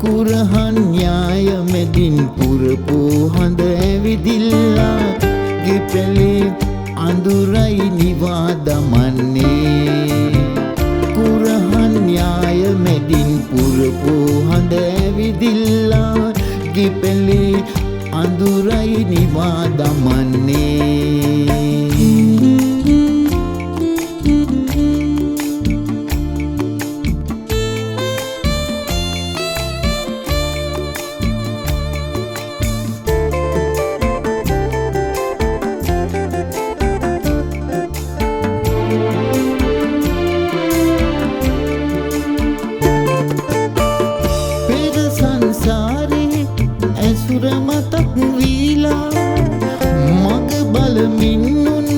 කුරහන් න්‍යාය මැදින් පුරපු හඳ ඇවිදිල්ලා ගෙපෙලේ අඳුරයි නිවා දමන්නේ කුරහන් න්‍යාය මැදින් පුරපු හඳ ඇවිදිල්ලා ගෙපෙලේ අඳුරයි නිවා දමන්නේ ඇසුර මතක් වීලා මග බලමින්නුන්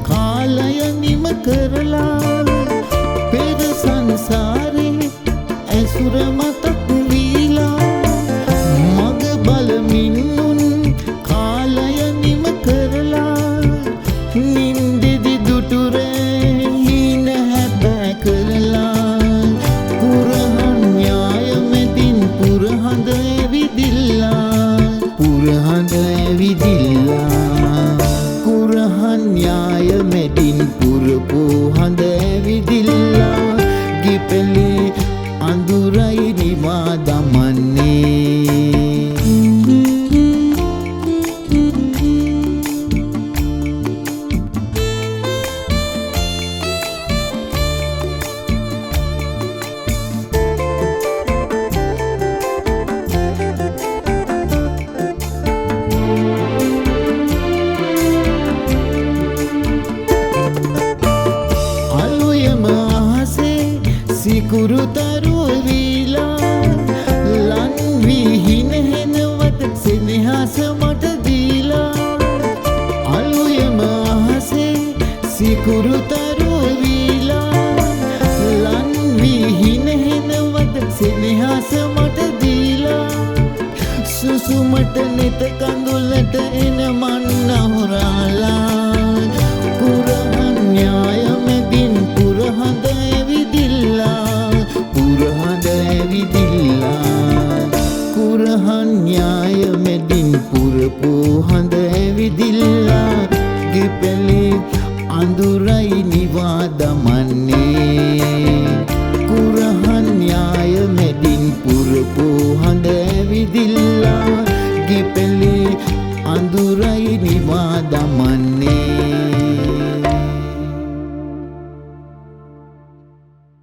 කාලය නිම කරලා පෙර සංසාරේ ඇසුර මතක් වීලා මග බලමින්නුන් කාලය නිම කරලා නින්දෙදි දුටුරේ හීන හැබෑ කරලා කුරහන් න්‍යාය මැදින් පුරහඳ පුරහඳ ඇවිදිල්ලා කුරහන් න්‍යාය මැදින් පුරපු හඳ ඇවිදිල්ලා ගෙපෙලේ අඳුරයි නිවා දමන්නේ සිකුරු තරුව වීලා ලන් වී හිනහෙනවත සෙනෙහස මට දීලා අලුයම අහසේ සිකුරු තරුව වීලා ලන් වී හිනහෙනවත සෙනෙහස මට දීලා සුසුමට නෙත කඳුලට එන මන්න හොරාලා කුරහන් න්‍යාය මැදින් පුරහඳ කුරහන් න්‍යාය මැදින් පුරපු හඳ ඇවිදිල්ලා ගෙපෙලේ අඳුරයි නිවා දමන්නේ